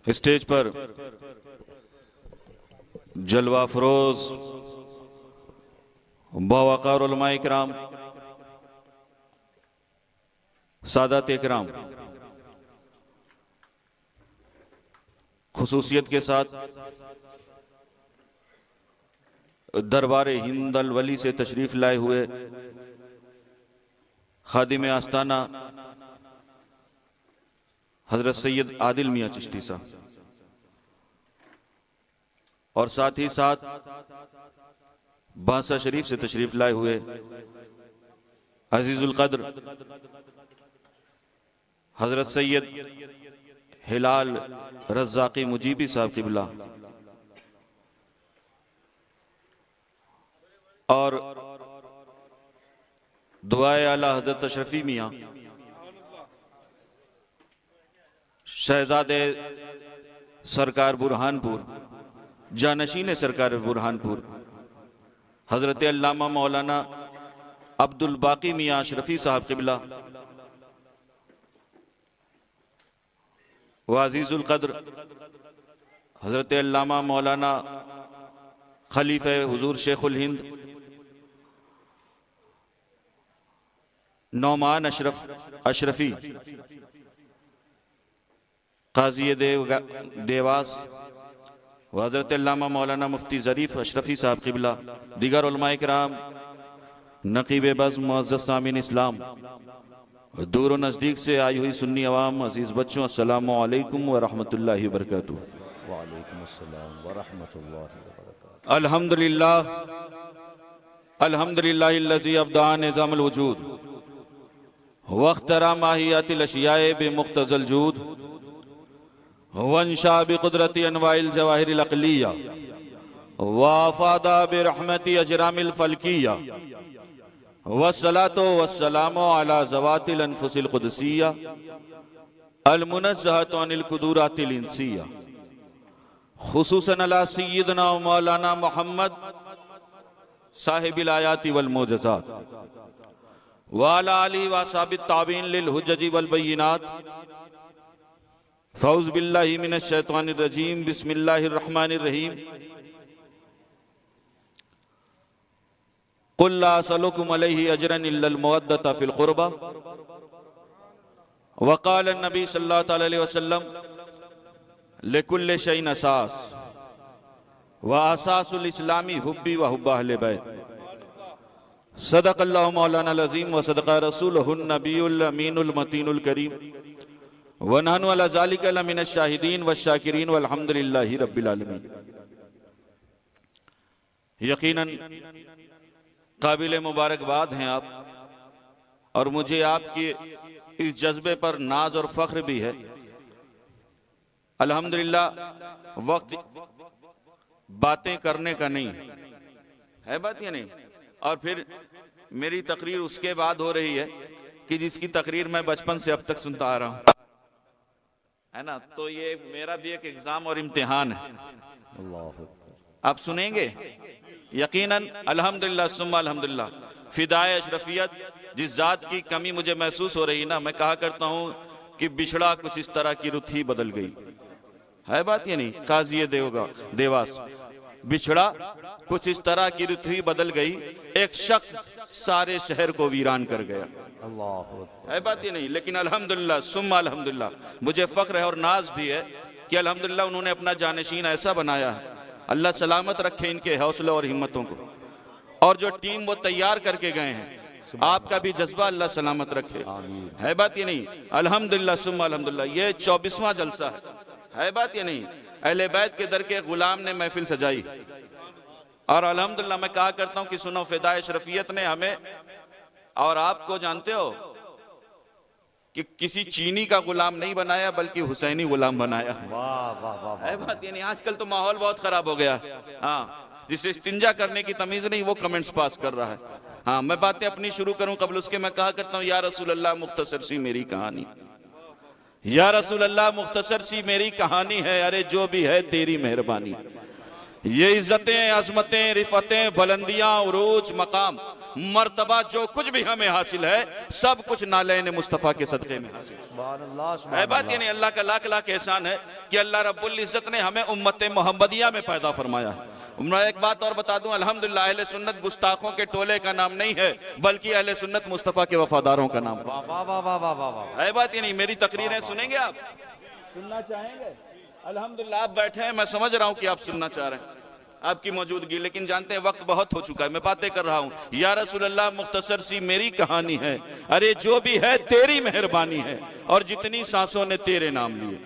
Stage पर जलवा furrows बावकार उलमाए किराम, सादात इकराम, खुसूसियत के साथ दरबार हिंद अल वली से तशरीफ लाए हुए खादिम आस्ताना हजरत सैयद आदिल मियाँ चिश्ती साहब, और साथ ही साथ बांसा शरीफ से तशरीफ लाए हुए अजीजुल कद्र हजरत सैयद हिलाल रज़ाकी मुजीबी साहब किबला, और दुआए आला हजरत अशरफी मियाँ शहजादे सरकार बुरहानपुर, जानशीन सरकार बुरहानपुर हजरत अल्लामा मौलाना अब्दुल बाकी मियाँ अशरफी साहब किबला व अजीजुल कद्र हजरत अल्लामा मौलाना खलीफे हुजूर शेखुल हिंद नौमान अशरफी काजी देवास व हज़रत अल्लामा मौलाना मुफ्ती ज़रीफ अशरफी साहब किबला, दीगर उलमाए किराम, नकीब बज़्म, मुअज़्ज़ज़ सामीन इस्लाम, दूर व नज़दीक से आई हुई सुन्नी अवाम, अज़ीज़ बच्चों, अस्सलामु अलैकुम व रहमतुल्लाहि व बरकातुहू। वालेकुम अस्सलाम व रहमतुल्लाहि व बरकातुहू। अल्हम्दुलिल्लाह अल्हम्दुलिल्लाहिल्लज़ी अब्दा निज़ामुल वजूद वख्तरा माहियातिल अशियाए बिमुक़्तज़ल जूद वंशा बिक़ुदरति अनवाइल जवाहिरिल अक़लिया वाफ़ादा बिरहमति अजरामिल फ़ल्किया वस्सलातु वस्सलामु अला ज़वातिल अनफुसिल क़ुदसिया अल मुनज़्ज़हतु अनिल क़ुदूरातिल इंसिया खुसूसन अला सय्यिदना व मौलाना मुहम्मद साहिबिल आयाति वल मोजज़ात व अला आलिहि व असहाबित ताबीन लिल हुज्जजी वल बय्यिनात। फ़ौज़ बिल्लाहि मिनश शैतानिर रजीम, बिस्मिल्लाहिर रहमानिर रहीम। कुल ला असअलुकुम अलैहि अजरन इल्लल मवद्दता फिल क़ुरबा व क़ाल नबी सल्लल्लाहु अलैहि वसल्लम लिकुल्लि शैइन असास व असासुल इस्लामी हुब्बी व हुब्ब अहले बैत। सदक़ल्लाहु मौलाना अज़ीम व सदक़ा रसूलुहुन नबियुल अमीनुल मतीनुल करीम व नहनु अला ज़ालिका लमिनश शाहिदीन व शाकिरीन वल्हम्दुलिल्लाहि रब्बिल आलमीन। यकीनन काबिल मुबारकबाद हैं आप, और मुझे आपके इस जज्बे पर नाज और फख्र भी है। अल्हम्दुलिल्लाह वक्त बातें करने का नहीं है बात या नहीं। और फिर मेरी तकरीर उसके बाद हो रही है कि जिसकी तकरीर मैं बचपन से अब तक सुनता आ रहा हूं, है ना। तो ये मेरा भी एक एग्जाम और इम्तिहान है। आप सुनेंगे यकीनन। अल्हम्दुलिल्लाह सुम्मा अल्हम्दुलिल्लाह। फिदाए अशरफियत, जिस जात की कमी मुझे महसूस हो रही ना, मैं कहा करता हूं कि बिछड़ा कुछ इस तरह की रुत ही बदल गई है बात ये नहीं। काजी देवास, बिछड़ा कुछ इस तरह की रुत ही बदल गई, एक शख्स सारे शहर को वीरान कर गया है बात ये नहीं। लेकिन अल्हम्दुलिल्लाह सुम्मा अल्हम्दुलिल्लाह, मुझे फख्र है और नाज भी है कि अल्हम्दुलिल्लाह उन्होंने अपना जानशीन ऐसा बनाया है। अल्लाह सलामत रखे इनके हौसले और हिम्मतों को, और जो टीम वो तैयार करके गए हैं, आपका भी जज्बा अल्लाह सलामत रखे है बात ये नहीं। अल्हम्दुलिल्लाह सुम्मा अल्हम्दुलिल्लाह। ये 24वां जलसा है बात ये नहीं। अहले बैत के दर के गुलाम ने महफिल सजाई, और अल्हम्दुलिल्लाह मैं कहा करता हूं कि सुनो, फिदाए अशरफियत ने हमें, और आपको जानते हो कि किसी चीनी का गुलाम नहीं बनाया बल्कि हुसैनी गुलाम बनाया। वाह वाह वाह है बात ये नहीं। आजकल तो माहौल बहुत खराब हो गया। हाँ, जिसे इस्तिंजा करने की तमीज नहीं वो कमेंट्स पास कर रहा है। हाँ, मैं बातें अपनी शुरू करूं, कबल उसके मैं कहा करता हूं, या रसूल अल्लाह मुख्तसर सी मेरी कहानी, या रसूल अल्लाह मुख्तसर सी मेरी कहानी है, अरे जो भी है तेरी मेहरबानी। ये इज्जतें, अजमतें, रिफतें, बुलंदियां, उरूज, मकाम मर्तबा जो कुछ भी हमें हासिल है सब कुछ नालैन मुस्तफ़ा के सदक़े में हासिल है। बात ये नहीं, अल्लाह का लाख लाख एहसान है कि अल्लाह रब्बुल इज़्ज़त ने हमें उम्मत मोहम्मदिया में पैदा फरमाया है। मैं एक बात और बता दूं, अल्हम्दुलिल्लाह अहले सुन्नत गुस्ताखों के टोले का नाम नहीं है, बल्कि अहले सुन्नत मुस्तफ़ा के वफादारों का नाम है। बात ये नहीं, मेरी तकरीरें सुनेंगे आप, सुनना चाहेंगे? अल्हम्दुलिल्लाह आप बैठे हैं, मैं समझ रहा हूं कि आप सुनना चाह रहे हैं आपकी मौजूदगी, लेकिन जानते हैं वक्त बहुत हो चुका है, मैं बातें कर रहा हूं। या रसूल अल्लाह मुख्तसर सी मेरी कहानी है, अरे जो भी है तेरी मेहरबानी है, और जितनी सांसों ने तेरे नाम लिए।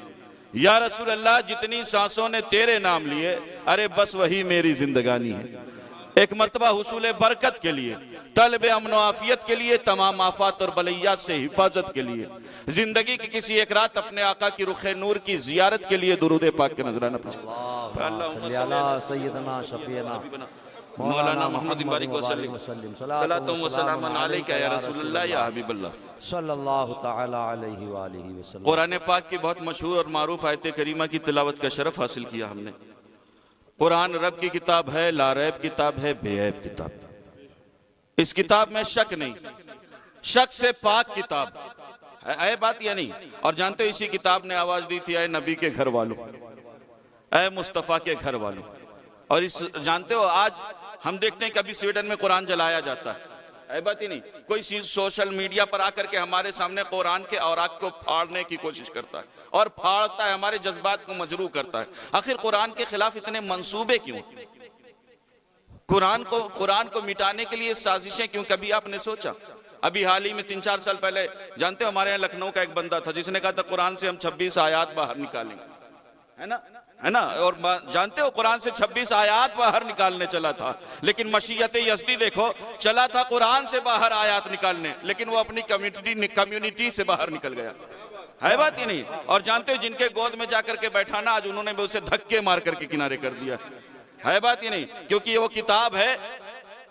या रसूल अल्लाह जितनी सांसों ने तेरे नाम लिए, अरे बस वही मेरी जिंदगानी है। एक मर्तबा हुसूल बरकत के लिए, तलब अमन आफियत के लिए, तमाम आफात और बलैयात से हिफाजत के लिए, जिंदगी की किसी एक रात अपने आका की रुखे नूर की जियारत के लिए दुरूद पाक के नजराना मौलाना मोहम्मद बारिक वसल्लम सलातुम व सलामन अलैका या रसूलल्लाह या हबीबल्लाह सल्लल्लाहु तआला अलैहि व आलिहि वसल्लम। कुरान पाक की बहुत मशहूर और मारूफ आयत करीमा की तिलावत का शरफ हासिल किया हमने। कुरान रब की किताब है, लारैब किताब है, बेऐब किताब। इस किताब में शक नहीं, शक से पाक किताब है, बात या नहीं। और जानते हो इसी किताब ने आवाज दी थी, ऐ नबी के घर वालों, ऐ मुस्तफ़ा के घर वालों। और इस जानते हो आज हम देखते हैं कभी स्वीडन में कुरान जलाया जाता है, बात ही नहीं। कोई सोशल मीडिया पर आकर के हमारे सामने कुरान के औराक को फाड़ने की कोशिश करता है और फाड़ता है, हमारे जज्बात को मजरू करता है। आखिर कुरान के खिलाफ इतने मंसूबे क्यों? कुरान को मिटाने के लिए साजिशें क्यों? कभी आपने सोचा? अभी हाल ही में 3-4 साल पहले जानते हो हमारे यहाँ लखनऊ का एक बंदा था जिसने कहा था कुरान से हम 26 आयात बाहर निकालेंगे, है ना। और जानते हो कुरान से 26 आयात बाहर निकालने चला था, लेकिन मशीयत यज़दी देखो, चला था कुरान से बाहर आयात निकालने, लेकिन वो अपनी कम्युनिटी से बाहर निकल गया, है बात ही नहीं। और जानते हो जिनके गोद में जाकर के बैठाना, आज उन्होंने भी उसे धक्के मार करके किनारे कर दिया, है बात ही नहीं। क्योंकि वो किताब है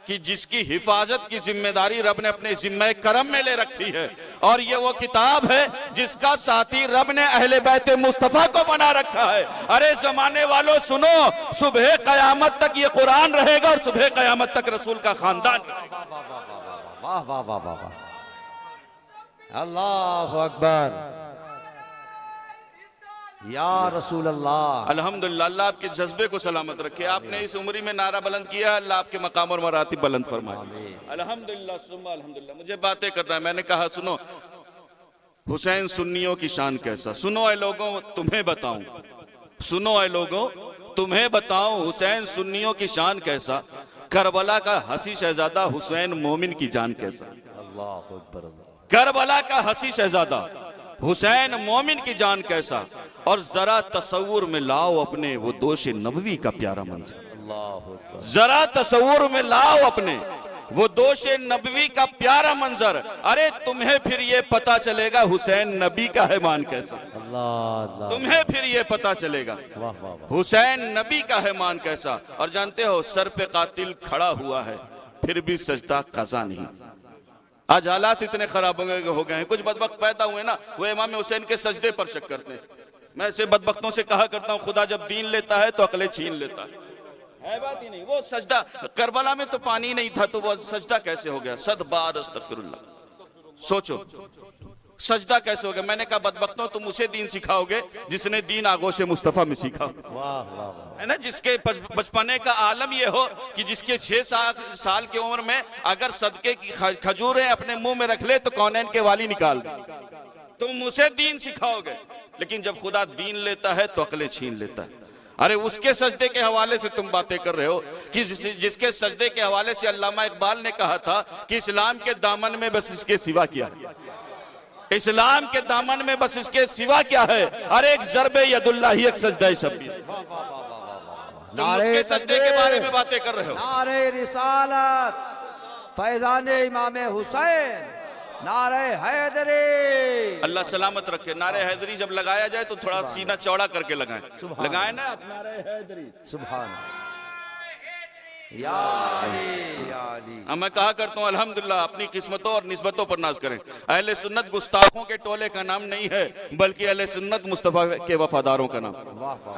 कि जिसकी हिफाजत की जिम्मेदारी रब ने अपने जिम्मे करम में ले रखी है, और ये वो किताब है जिसका साथी रब ने अहले बैत मुस्तफा को बना रखा है। अरे जमाने वालों सुनो, सुबह कयामत तक ये कुरान रहेगा और सुबह कयामत तक रसूल का खानदान। वाह वाह वाह वाह, अल्लाह अकबर, या रसूल अल्लाह। अल्हम्दुलिल्लाह, अल्लाह आपके जज्बे को सलामत रखे। आपने इस उम्र में नारा बुलंद किया, अल्लाह आपके मकाम और मरातिब बुलंद फरमाए। अल्हम्दुलिल्लाह सुम्मा अल्हम्दुलिल्लाह। मुझे बातें करना है, मैंने कहा सुनो हुसैन सुन्नियों की शान कैसा। सुनो ऐ लोगों तुम्हें बताऊं, सुनो ऐ लोगों तुम्हें बताऊं, हुसैन सुन्नियों की शान कैसा, करबला का हसी शहजादा हुसैन मोमिन की जान कैसा। अल्लाह अकबर। करबला का हसी शहजादा हुसैन मोमिन की जान कैसा, और जरा तसव्वुर में लाओ अपने वो दोष नबवी का प्यारा मंजर। जरा तसव्वुर में लाओ अपने वो दोष नबवी का प्यारा मंजर। अरे तुम्हें फिर ये पता चलेगा हुसैन नबी का हैमान कैसा। तुम्हें फिर ये पता चलेगा हुसैन नबी का हैमान कैसा। और जानते हो सर पे कातिल खड़ा हुआ है फिर भी सजदा कज़ा नहीं। आज हालात इतने खराब हो गए हैं, कुछ बदबख्त पैदा हुए ना, वो इमाम हुसैन के सजदे पर शक करते हैं। मैं ऐसे बदबख्तों से कहा करता हूँ, खुदा जब दीन लेता है तो अकले छीन लेता है बात ही नहीं। वो सजदा, करबला में तो पानी नहीं था तो वो सजदा कैसे हो गया? 100 बार अस्तगफिरुल्लाह। सोचो सजदा कैसे हो गया? मैंने कहा बदबख्तों तुम उसे दीन सिखाओगे जिसने दीन आगोश मुस्तफा में सीखा, है ना, जिसके बचपने का आलम ये हो कि जिसके 6 साल की उम्र में अगर सदके की खजूरें अपने मुंह में रख ले तो कौनैन के वाली निकाल दे, तुम उसे दीन सिखाओगे। लेकिन जब खुदा दीन लेता है तो अकले छीन लेता है। अरे उसके सजदे के हवाले से तुम बातें कर रहे हो कि जिसके सजदे के हवाले से अल्लामा इकबाल ने कहा था कि इस्लाम के दामन में बस इसके सिवा क्या है, इस्लाम के दामन में बस इसके सिवा क्या है। अरे एक ज़रबे यदुल्लाह ही एक सजदा शब्बी। तुम उसके सजदे के बारे में बातें कर रहे हो। नारे रिसालत, फैजान इमाम हुसैन, नारे हैदरी। अल्लाह सलामत रखे। नारे हैदरी जब लगाया जाए तो थोड़ा सीना चौड़ा करके लगाएं, लगाएं ना आप नारे हैदरी। सुभान या अली, या अली। मैं कहा करता हूँ अल्हम्दुलिल्लाह अपनी किस्मतों और निस्बतों पर नाज करें। अहले सुन्नत गुस्ताखों के टोले का नाम नहीं है बल्कि अहले सुन्नत मुस्तफा के वफादारों का नाम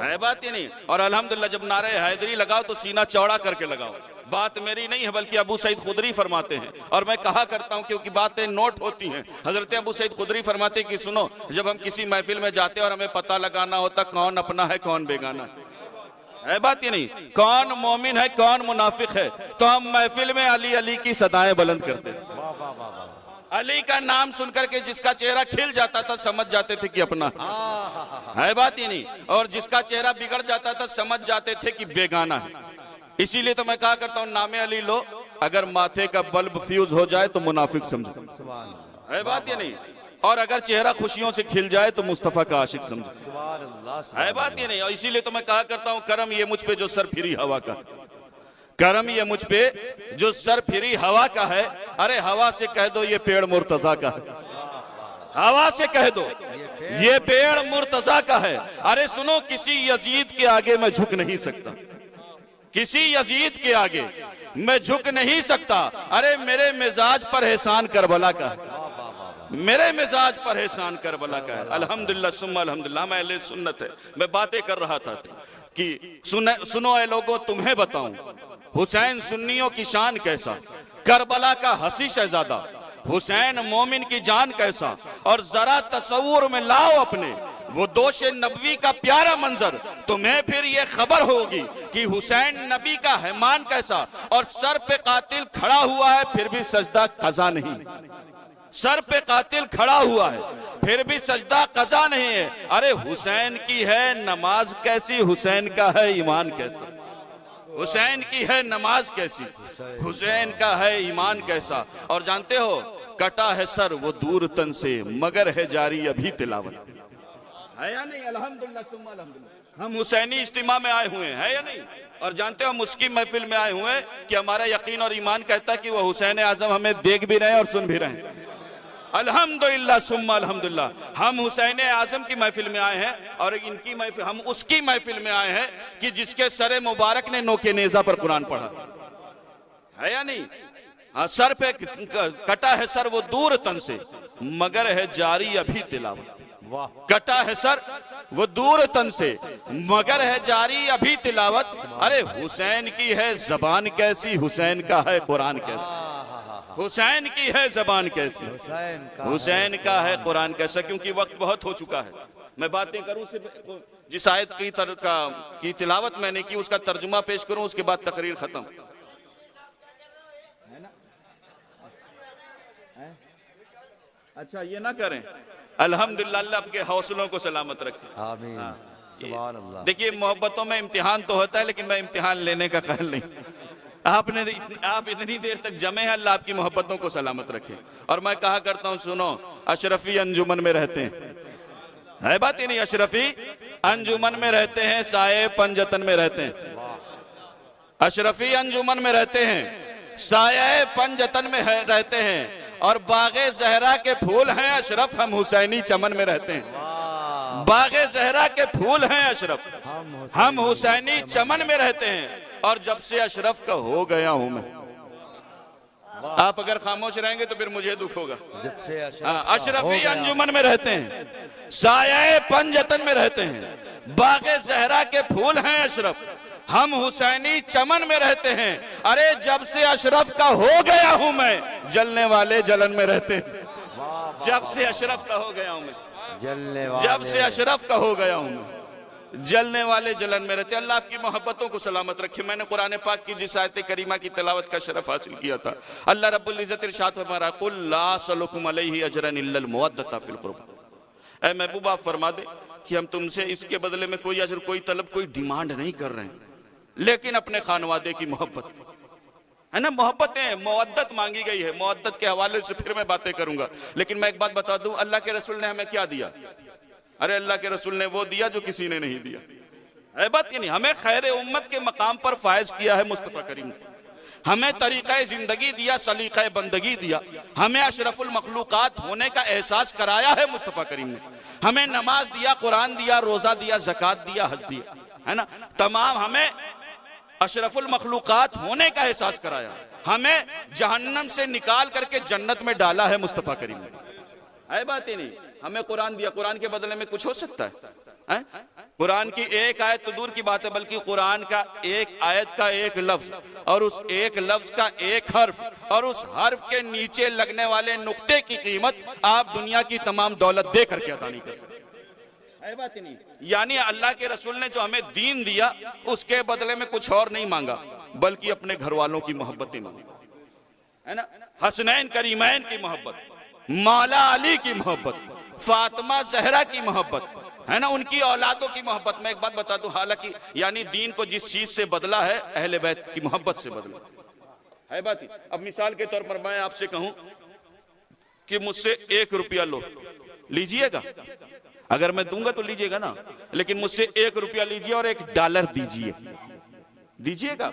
है, बात ही नहीं। और अल्हम्दुलिल्लाह जब नारे हैदरी लगाओ तो सीना चौड़ा करके लगाओ, बात मेरी नहीं है बल्कि अबू सईद खुदरी फरमाते हैं, और मैं कहा करता हूं क्योंकि बातें नोट होती हैं। हजरत अबू सईद खुदरी फरमाते हैं कि सुनो, जब हम किसी महफिल में जाते हैं और हमें पता लगाना होता कौन अपना है कौन बेगाना है बात ये नहीं, कौन मोमिन है कौन मुनाफिक है, तो हम महफिल में अली अली की सदाएं बुलंद करते थे। अली का नाम सुनकर के जिसका चेहरा खिल जाता था समझ जाते थे कि अपना है बात ये नहीं, और जिसका चेहरा बिगड़ जाता था समझ जाते थे कि बेगाना है। इसीलिए तो मैं कहा करता हूँ नामे अली लो, अगर माथे का बल्ब फ्यूज हो जाए तो मुनाफिक समझो, है बात ये नहीं, और अगर चेहरा खुशियों से खिल जाए तो मुस्तफा का आशिक समझो, है बात ये नहीं। और इसीलिए तो मैं कहा करता हूँ करम ये मुझ पे जो सर फिरी हवा का, करम ये मुझ पे जो सर फिरी हवा का है। अरे हवा से कह दो ये पेड़ मुर्तजा का है, हवा से कह दो ये पेड़ मुर्तजा का है। अरे सुनो, किसी यजीद के आगे मैं झुक नहीं सकता, किसी यजीद के आगे मैं झुक नहीं सकता। अरे मेरे मिजाज पर एहसान करबला का है, मेरे मिजाज पर एहसान करबला का है। अल्हम्दुलिल्लाह सुम्मा अल्हम्दुलिल्लाह। मैं अहले सुन्नत है, मैं बातें कर रहा था कि सुनो ऐ लोगों, तुम्हें बताऊं हुसैन सुन्नियों की शान कैसा, करबला का हसी शहजादा हुसैन मोमिन की जान कैसा। और जरा तस्वुर में लाओ अपने वो दोशे नबवी का प्यारा मंजर, तुम्हें फिर ये खबर होगी कि हुसैन नबी का हैमान कैसा। और सर पे कातिल खड़ा हुआ है फिर भी सजदा कज़ा नहीं, सर पे कातिल खड़ा हुआ है फिर भी सजदा कज़ा नहीं है। अरे हुसैन की है नमाज कैसी, हुसैन का है ईमान कैसा, हुसैन की है नमाज कैसी, हुसैन का है ईमान कैसा। और जानते हो कटा है सर वो दूर तन से मगर है जारी अभी तिलावत, है या नहीं। अल्हम्दुलिल्लाह सुम्मा अल्हम्दुलिल्लाह। हम हुसैनी इज्तिमा में आए हुए हैं, है या नहीं। और जानते हो हम उसकी महफिल में आए हुए हैं कि हमारा यकीन और ईमान कहता है कि वो हुसैन आजम हमें देख भी रहे हैं और सुन भी रहे हैं। अल्हम्दुलिल्लाह सुम्मा अल्हम्दुलिल्लाह। हम हुसैन आजम की महफिल में आए हैं और इनकी महफिल, हम उसकी महफिल में आए हैं कि जिसके सरे मुबारक ने नोके नेजा पर कुरान पढ़ा, है या नहीं। हाँ, सर पे कटा है सर वो दूर तन से मगर है जारी अभी तिलावत, कटा है सर वो दूर तन से मगर है जारी अभी तिलावत। अरे हुसैन की है जबान कैसी, हुसैन का है कुरान कैसा, हुसैन की है जबान कैसी, हुसैन का है कुरान कैसा। क्योंकि वक्त बहुत हो चुका है, मैं बातें करूं जिस आयत की तिलावत मैंने की उसका तर्जुमा पेश करूं, उसके बाद तकरीर खत्म। अच्छा ये ना करें। अल्हम्दुलिल्लाह, अल्लाह आपके हौसलों को सलामत रखे, आमीन। सुभान अल्लाह। देखिए मोहब्बतों में इम्तिहान तो होता है लेकिन मैं इम्तिहान लेने का ख्याल नहीं। आप इतनी देर तक जमे हैं, अल्लाह आपकी मोहब्बतों को सलामत रखे। और मैं कहा करता हूँ सुनो, अशरफी अंजुमन में रहते हैं, है बात ही नहीं, अशरफी अंजुमन में रहते हैं, साए पंजतन में रहते हैं, अशरफी अंजुमन में रहते हैं, साए पंजतन में रहते हैं। और बागे जहरा के फूल हैं अशरफ, हम हुसैनी चमन में रहते हैं। बागे जहरा के फूल हैं अशरफ, हम हुसैनी चमन में रहते हैं। और जब से अशरफ का हो गया हूं मैं, आप अगर खामोश रहेंगे तो फिर मुझे दुख होगा। जब से अशरफी अंजुमन में रहते हैं, साये पंजतन में रहते हैं, बागे जहरा के फूल हैं अशरफ, हम हुसैनी चमन में रहते हैं। अरे जब से अशरफ का हो गया हूं मैं, जलने वाले जलन में रहते हैं। जब से अशरफ का हो गया हूं मैं, जब से अशरफ का हो गया हूं मैं, जलने वाले जलन में रहते। अल्लाह आपकी मोहब्बतों को सलामत रखे। मैंने कुरान पाक की जिस आयत करीमा की तिलावत का शरफ हासिल किया था, अल्लाह रब्बुल इज्जत इरशाद फरमा रहा, कुल ला असलुकुम अलैहि अजरन इल्लल मुवद्दता फिल कुर्बा। ऐ महबूब आप फरमा दे कि हम तुमसे इसके बदले में कोई अजर, कोई तलब, कोई डिमांड नहीं कर रहे हैं, लेकिन अपने खानवादे की मोहब्बत है ना, मोहब्बतें मवद्दत मांगी गई है। मवद्दत के हवाले से फिर मैं बातें करूंगा, लेकिन मैं एक बात बता दूं, अल्लाह के रसूल ने हमें क्या दिया। अरे अल्लाह के रसूल ने वो दिया जो किसी ने नहीं दिया, है बात ये नहीं। हमें खैर उम्मत के मकाम पर फायज किया है मुस्तफा करीम ने, हमें तरीका जिंदगी दिया, सलीका बंदगी दिया, हमें अशरफुल मखलूकात होने का एहसास कराया है मुस्तफा करीम ने, हमें नमाज दिया, कुरान दिया, रोजा दिया, ज़कात दिया, हज दिया, है ना, तमाम हमें अशरफुल मखलूकात होने का एहसास कराया, हमें जहन्नम से निकाल करके जन्नत में डाला है मुस्तफा करीम ने, है बात ही नहीं। हमें कुरान दिया, कुरान के बदले में कुछ हो सकता है? हैं? कुरान की एक आयत तो दूर की बात है, बल्कि कुरान का एक आयत का एक लफ्ज और उस एक लफ्ज का एक हर्फ और उस हर्फ के नीचे लगने वाले नुक्ते की कीमत आप दुनिया की तमाम दौलत दे करके अदा नहीं कर सकते। है बात ही नहीं। यानी अल्लाह के रसूल ने जो हमें दीन दिया उसके बदले में कुछ और नहीं मांगा, बल्कि अपने घर वालों की मोहब्बतें मांगी, है ना। हसनैन करीमैन की मोहब्बत, मौला अली की मोहब्बत, फातिमा जहरा की मोहब्बत, है ना, उनकी औलादों की मोहब्बत। मैं एक बात बता दूं, हालांकि यानी दीन को जिस चीज से बदला है अहले बैत की मोहब्बत से बदला है बात ही। अब मिसाल के तौर पर मैं आपसे कहूं कि मुझसे 1 रुपया लो, लीजिएगा? अगर मैं दूंगा तो लीजिएगा ना, लेकिन मुझसे 1 रुपया लीजिए और $1 दीजिए, दीजिएगा?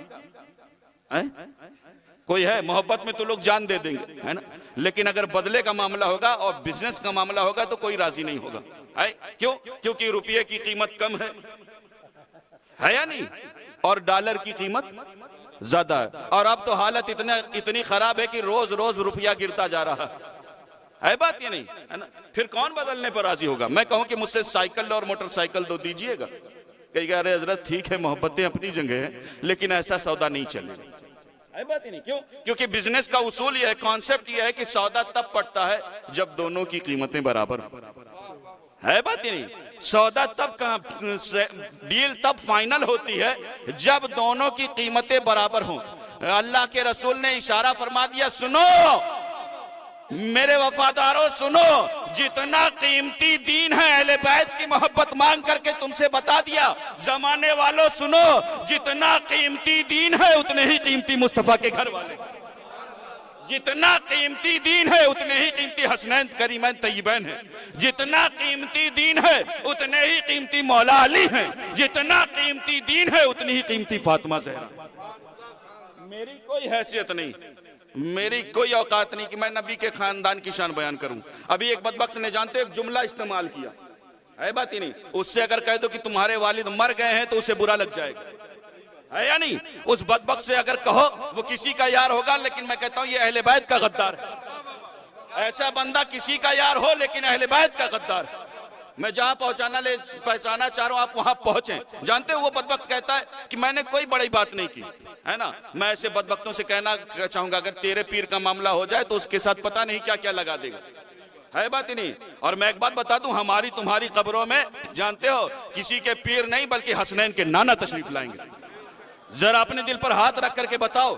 कोई है? मोहब्बत में तो लोग जान दे देंगे, है ना, लेकिन अगर बदले का मामला होगा और बिजनेस का मामला होगा तो कोई राजी नहीं होगा। है क्यों? क्योंकि रुपये की कीमत कम है या नहीं, और डॉलर की कीमत ज्यादा है। और अब तो हालत इतनी खराब है कि रोज रोज रुपया गिरता जा रहा है बात ये नहीं, है ना। फिर कौन बदलने पर राजी होगा? मैं कहूं कि मुझसे साइकिल और मोटरसाइकिल दो, दीजिएगा? कहेगा अरे हजरत ठीक है, मोहब्बतें अपनी जगह है, लेकिन ऐसा सौदा नहीं चलेगा। है बात ही नहीं। क्यों? क्योंकि बिजनेस का उसूल यह है, कॉन्सेप्ट यह है कि सौदा तब पड़ता है जब दोनों की कीमतें बराबर है बात ही नहीं। सौदा तब डील तब फाइनल होती है जब दोनों की कीमतें बराबर हों। अल्लाह के रसूल ने इशारा फरमा दिया, सुनो मेरे वफादारों, सुनो, जितना कीमती दीन है अहले बैत की मोहब्बत मांग करके तुमसे बता दिया। जमाने वालों सुनो, जितना कीमती दीन है उतने ही कीमती मुस्तफा के घर वाले, जितना कीमती दीन है उतने ही कीमती हसनैन करीमैन तय्यबैन है, जितना कीमती दीन है उतने ही कीमती मौला अली है, जितना कीमती दीन है उतनी ही कीमती फातिमा ज़हरा। मेरी कोई हैसियत नहीं, मेरी कोई औकात नहीं कि मैं नबी के खानदान की शान बयान करूं। अभी एक बदबख्त ने जानते एक जुमला इस्तेमाल किया, है बात ही नहीं, उससे अगर कह दो कि तुम्हारे वालिद मर गए हैं तो उसे बुरा लग जाएगा, है या नहीं। उस बदबख्त से अगर कहो वो किसी का यार होगा, लेकिन मैं कहता हूं ये अहले बैत का गद्दार है। ऐसा बंदा किसी का यार हो लेकिन अहले बैत का गद्दार है। मैं जहां पहुंचाना चाह रहा हूं आप वहां पहुंचे। जानते हो वो बदबख्त कहता है कि मैंने कोई बड़ी बात नहीं की, है ना। मैं ऐसे बदबख्तों से कहना चाहूंगा अगर तेरे पीर का मामला हो जाए तो उसके साथ पता नहीं क्या क्या लगा देगा, है बात ही नहीं। और मैं एक बात बता दूं, हमारी तुम्हारी कब्रों में जानते हो किसी के पीर नहीं बल्कि हसनैन के नाना तशरीफ लाएंगे। जरा अपने दिल पर हाथ रख करके बताओ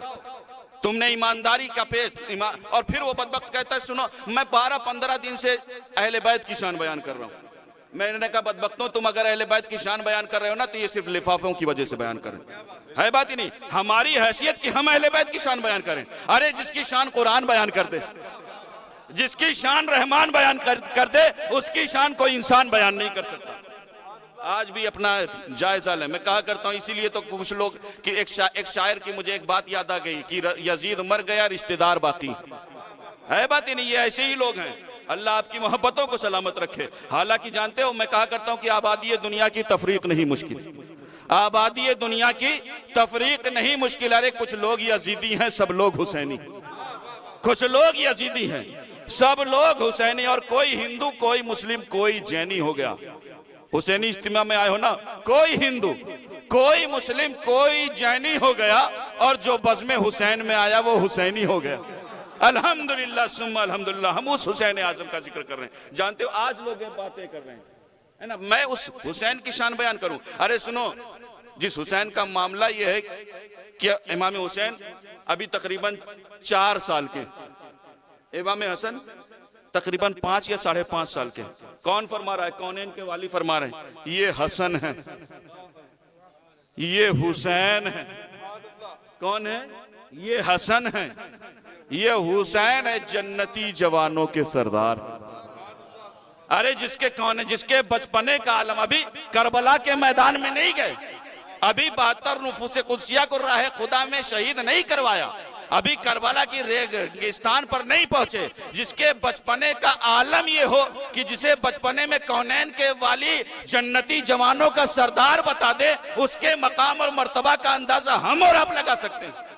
तुमने ईमानदारी का और फिर वो बदबख्त कहता है सुनो मैं 12-15 दिन से अहले बैत की शान बयान कर रहा हूं। मैंने कहा बदबख्तों तुम अगर अहले बैत की शान बयान कर रहे हो ना तो ये सिर्फ लिफाफों की वजह से बयान कर रहे हैं, है बात ही नहीं। हमारी हैसियत कि हम अहले बैत की शान बयान करें? अरे जिसकी शान कुरान बयान कर दे, जिसकी शान रहमान बयान कर दे, उसकी शान कोई इंसान बयान नहीं कर सकता। आज भी अपना जायजा लें। मैं कहा करता हूं इसीलिए तो कुछ लोग कि एक शायर की मुझे एक बात याद आ गई कि यजीद मर गया रिश्तेदार बाकी, है बात ही नहीं। ये ऐसे ही लोग हैं। अल्लाह आपकी मोहब्बतों को सलामत रखे। हालांकि जानते हो मैं कहा करता हूं कि आबादी दुनिया की तफरीक नहीं मुश्किल, आबादी दुनिया की तफरीक नहीं मुश्किल। अरे कुछ लोग यजीदी हैं, सब लोग हुसैनी, कुछ लोग यजीदी हैं, सब लोग हुसैनी, और कोई हिंदू कोई मुस्लिम कोई जैनी हो गया। हुसैनी इज्तिमा में आए हो ना, कोई हिंदू कोई मुस्लिम कोई जैनी हो गया, और जो बज़्म हुसैन में आया वो हुसैनी हो गया। अल्हम्दुलिल्लाह सुम्मा अल्हम्दुलिल्लाह, हम उस हुसैन आजम का जिक्र कर रहे हैं। जानते हो आज लोग बातें कर रहे हैं, है ना, मैं उस हुसैन की शान बयान करूं। अरे सुनो, जिस हुसैन का मामला यह है कि इमाम हुसैन अभी तकरीबन 4 साल के, इमाम हसन तकरीबन 5 या 5.5 साल के। कौन फरमा रहा है? कौनैन के वाली फरमा रहे हैं ये हसन है, ये हुसैन है। कौन है? ये हसन है, ये हुसैन है, जन्नती जवानों के सरदार। अरे जिसके कौन है, जिसके बचपने का आलम अभी करबला के मैदान में नहीं गए, अभी 72 नुफूसे कुदसिया को राह खुदा में शहीद नहीं करवाया, अभी करबला की रेगिस्तान पर नहीं पहुंचे, जिसके बचपने का आलम ये हो कि जिसे बचपने में कौनैन के वाली जन्नती जवानों का सरदार बता दे, उसके मकाम और मर्तबा का अंदाजा हम और आप लगा सकते हैं।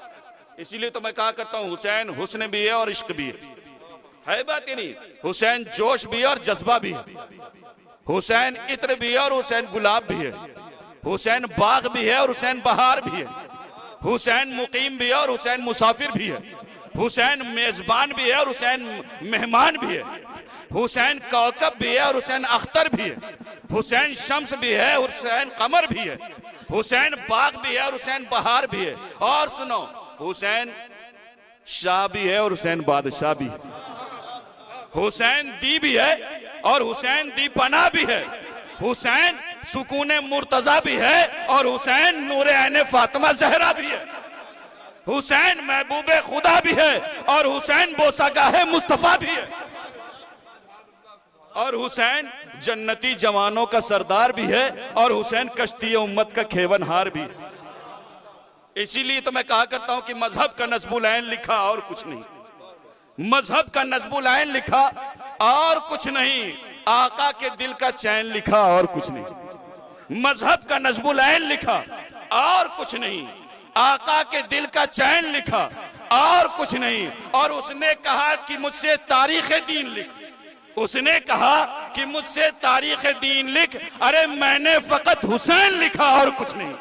इसीलिए तो मैं कहा करता हूं हुसैन हुस्न भी है और इश्क भी है बात ही नहीं। हुसैन जोश भी है और जज्बा भी हुसैन इत्र भी है और हुसैन गुलाब भी है, हुसैन बाग भी है और हुसैन बहार भी है, हुसैन मुकीम भी है और हुसैन मुसाफिर भी है, हुसैन मेजबान भी है और हुसैन मेहमान भी है, हुसैन कौकब भी है और हुसैन अख्तर भी है, हुसैन शम्स भी है और हुसैन कमर भी है, हुसैन बाग भी है और हुसैन बहार भी है। और सुनो, हुसैन शाह भी है और हुसैन बादशाह भी है, हुसैन दी भी है और हुसैन दी पना भी है, हुसैन सुकून मुर्तजा भी है और हुसैन नूरे ऐने फातिमा जहरा भी है, हुसैन महबूबे खुदा भी है और हुसैन बोसागाहे मुस्तफा भी है, और हुसैन जन्नती जवानों का सरदार भी है और हुसैन कश्ती उम्मत का खेवनहार भी है। इसीलिए तो मैं कहा करता हूं कि मजहब का नस्बुल ऐन लिखा और कुछ नहीं, मजहब का नस्बुल ऐन लिखा और कुछ नहीं, आका के दिल का चैन लिखा और कुछ नहीं। मजहब का नस्बुल ऐन लिखा और कुछ नहीं, आका के दिल का चैन लिखा और कुछ नहीं। और उसने कहा कि मुझसे तारीख दीन लिख, उसने कहा कि मुझसे तारीख दीन लिख। अरे मैंने फकत हुसैन लिखा और कुछ नहीं।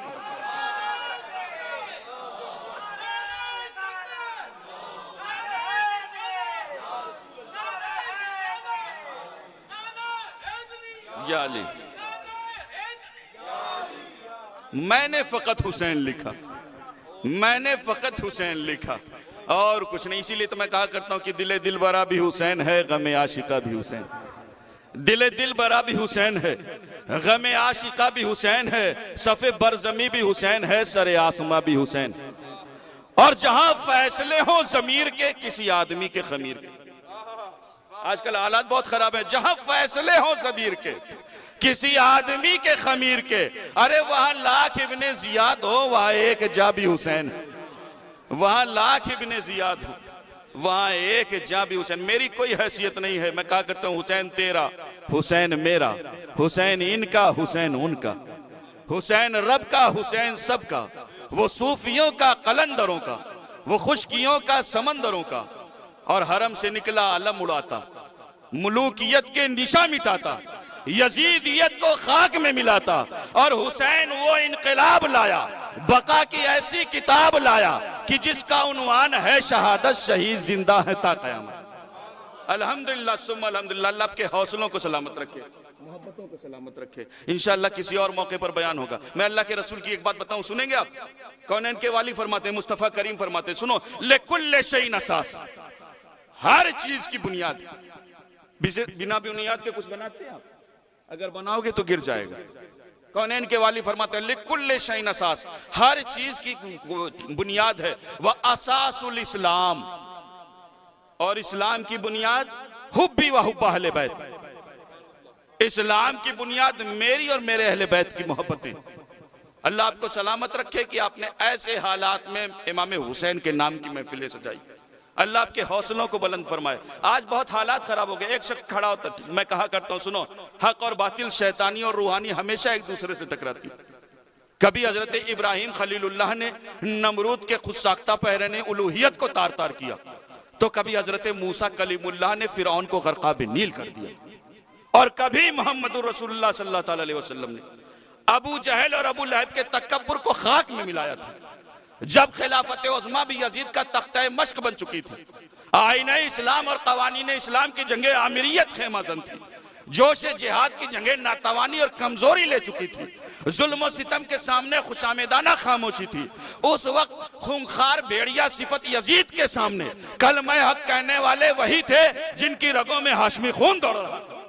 या अली, मैंने फकत हुसैन लिखा, मैंने फकत हुसैन लिखा और कुछ नहीं। इसीलिए तो मैं कहा करता हूं कि दिले दिल बरा भी हुसैन है, गमे आशिका भी हुसैन, दिले दिल बरा भी हुसैन है, गमे आशिका भी हुसैन है, सफे बरजमी भी हुसैन है, सरे आसमा भी हुसैन। और जहां फैसले हो जमीर के किसी आदमी के खमीर के, आजकल हालात बहुत खराब है, जहां फैसले हो जमीर के किसी आदमी के खमीर के, अरे वहां लाख इब्ने जियाद हो, वहां एक जाबी हुसैन है, वहां लाख इब्ने जियाद हो, वहां एक जाबी हुसैन। मेरी कोई हैसियत नहीं है, मैं कहा करता हूं हुसैन तेरा, हुसैन मेरा, हुसैन इनका, हुसैन उनका, हुसैन रब का, हुसैन सबका, वो सूफियों का, कलंदरों का, वो खुशकियों का, समंदरों का। और हरम से निकला अलम उड़ाता, मुलूकियत के निशा मिटाता, यजीदियत को खाक में मिलाता। और हुसैन वो इनकलाब लाया, बका की ऐसी किताब लाया कि जिसका उन्वान है शहादत, शहीद जिंदा है ता क़यामत। अल्हम्दुलिल्लाह सुम्मा अल्हम्दुलिल्लाह। अल्लाह आपके हौसलों को सलामत रखे, मोहब्बतों को सलामत रखे। इंशाअल्लाह किसी और मौके पर बयान होगा। मैं अल्लाह के रसूल की एक बात बताऊं, सुनेंगे आप? कौनैन के वाली फरमाते, मुस्तफा करीम फरमाते, सुनो, लिकुल्लि शैइन असास, हर चीज की बुनियाद, बिना बुनियाद के कुछ बनाते हैं आप? अगर बनाओगे तो गिर जाएगा। कौनैन के वाली फरमाते हैं लिकुल्लि शैइन असास, हर चीज की बुनियाद है, वह असासुल इस्लाम, और इस्लाम की बुनियाद हुब्बी व हुब्ब अहले बैत, इस्लाम की बुनियाद मेरी और मेरे अहले बैत की मोहब्बतें। अल्लाह आपको सलामत रखे कि आपने ऐसे हालात में इमाम हुसैन के नाम की महफिलें सजाई। अल्लाह आपके हौसलों को बुलंद फरमाए। आज बहुत हालात खराब हो गए। एक शख्स खड़ा होता, मैं कहा करता हूं, सुनो, हक और बातिल, शैतानी और रूहानी हमेशा एक दूसरे से टकराती। कभी हजरत इब्राहिम खलीलुल्लाह ने नमरूद के खुद साख्ता पहरे ने उलूहियत को तार तार किया, तो कभी हजरत मूसा कलीमुल्लाह ने फिरौन को गर्काब नील कर दिया, और कभी मोहम्मद रसूलुल्लाह सल्लल्लाहु अलैहि वसल्लम ने अबू जहल और अबू लहब के तकब्बुर को खाक में मिलाया था। जब खिलाफत उज़्मा भी यजीद का तख्ता मश्क बन चुकी थी, आईने इस्लाम और कवानीन इस्लाम की जंगे आमिरियत खेमाजन थी, जोश जिहाद की जंगे नातवानी और कमजोरी ले चुकी थी, जुल्म सितम के सामने खुशामेदाना खामोशी थी, उस वक्त खूंखार भेड़िया सिफत यजीद के सामने कलमे हक कहने वाले वही थे जिनकी रगों में हाशमी खून दौड़ रहा था।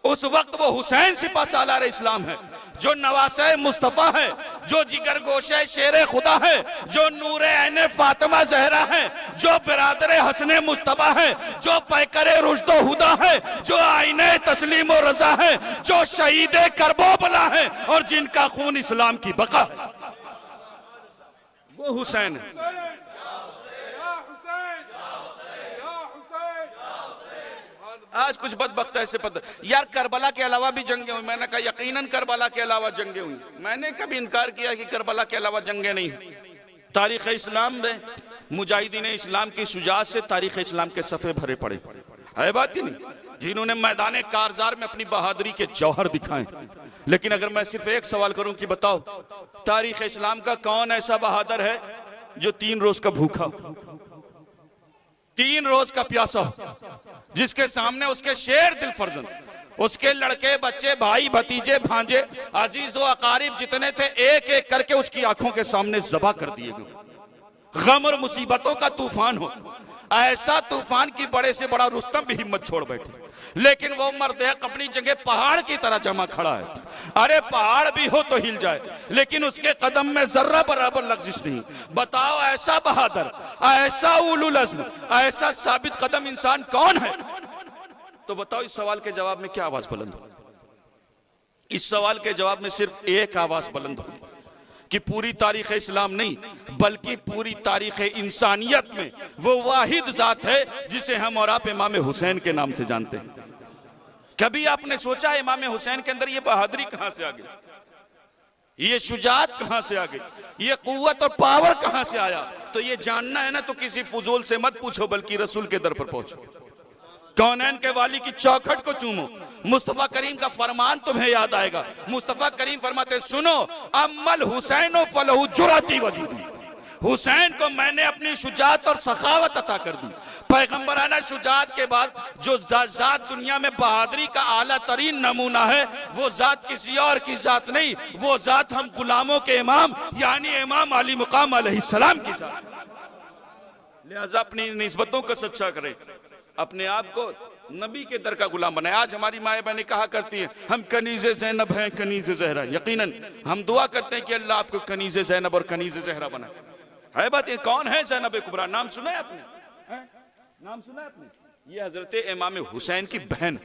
उस वक्त वो हुसैन सिपा सालार इस्लाम है, जो नवासे मुस्तफा है, जो जिगर गोशे शेरे खुदा है, जो नूरे ऐने फातिमा जहरा है, जो बिरादरे हसने मुस्तफा है, जो पैकरे रुश्दो हुदा है, जो आईने तस्लीम और रजा है, जो शहीदे करबला है और जिनका खून इस्लाम की बका है, वो हुसैन है। आज कुछ बदबख्त ऐसे पता, यार करबला के अलावा भी जंगे हुई। मैंने कहा यकीनन करबला के अलावा जंगे हुई। मैंने कभी इनकार किया कि करबला के अलावा जंगे नहीं। तारीख इस्लाम में मुजाहिदीन इस्लाम की शुजाअत से तारीख इस्लाम के सफ़े भरे पड़े, है बात ही नहीं। जिन्होंने मैदान कारजार में अपनी बहादुरी के जौहर दिखाए। लेकिन अगर मैं सिर्फ एक सवाल करूं कि बताओ तारीख इस्लाम का कौन ऐसा बहादुर है जो 3 रोज का भूखा, 3 रोज का प्यासा, जिसके सामने उसके शेर दिल फर्जंद, उसके लड़के बच्चे भाई भतीजे भांजे अजीज व अकारिब जितने थे एक एक करके उसकी आंखों के सामने जबा कर दिए गए। गम और मुसीबतों का तूफान हो, ऐसा तूफान की बड़े से बड़ा रुस्तम भी हिम्मत छोड़ बैठे, लेकिन वो मर्द अपनी जगह पहाड़ की तरह जमा खड़ा है। अरे पहाड़ भी हो तो हिल जाए, लेकिन उसके कदम में जर्रा बराबर लग्जिश नहीं। बताओ ऐसा बहादुर, ऐसा उलुल अज़्म, ऐसा साबित कदम इंसान कौन है? तो बताओ इस सवाल के जवाब में क्या आवाज बुलंद हो? इस सवाल के जवाब में सिर्फ एक आवाज बुलंद होगी कि पूरी तारीख इस्लाम नहीं बल्कि पूरी तारीख इंसानियत में वो वाहिद जात है जिसे हम और आप इमाम हुसैन के नाम से जानते हैं। कभी आपने सोचा इमाम हुसैन के अंदर ये बहादुरी कहां से आ गई, ये शुजात कहां से आ गई, ये कुव्वत और पावर कहां से आया? तो ये जानना है ना तो किसी फजूल से मत पूछो, बल्कि रसूल के दर पर पहुंचो, कौनैन के वाली की चौखट को चूमो। मुस्तफा करीम का फरमान तुम्हें याद आएगा। मुस्तफा करीम फरमाते सुनो, अम्मल हुसैन फलहु जुराती वजूदी, हुसैन को मैंने अपनी शुजात और सखावत अता कर दी। पैगंबराना शुजात के बाद जो जात दुनिया में बहादुरी का आला तरीन नमूना है वो जात किसी और की जात नहीं, वो जात हम गुलामों के इमाम यानी इमाम अली मुकाम अलैहिस्सलाम की जात। लिहाजा अपनी निस्बतों को सच्चा करें, अपने आप को नबी के दर का गुलाम बनाए। आज हमारी माए बहनें कहा करती हैं हम कनीज़े ज़ैनब हैं, कनीज़े ज़हरा। यकीनन हम दुआ करते हैं कि अल्लाह आपको कनीज़े ज़ैनब और कनीज़े ज़हरा बनाए। है बात ये कौन है ज़ैनब कुबरा? नाम सुना है आपने? नाम सुना है आपने? ये हजरत इमाम हुसैन की बहन,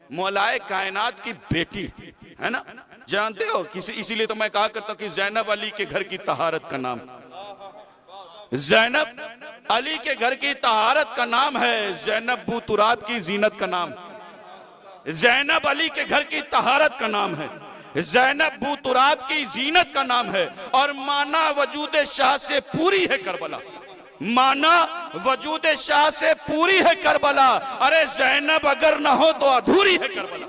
मौलाए कायनात की बेटी है ना, जानते हो? इसीलिए तो मैं कहा करता हूँ कि ज़ैनब अली के घर की तहारत का नाम, ज़ैनब अली के घर की तहारत का नाम है, ज़ैनब बू तुराब की जीनत का नाम, ज़ैनब अली के घर की तहारत का नाम है, ज़ैनब बू तुराब की जीनत का नाम है। और माना वजूद शाह से पूरी है करबला, माना वजूद शाह से पूरी है करबला। अरे ज़ैनब अगर ना हो तो अधूरी है करबला।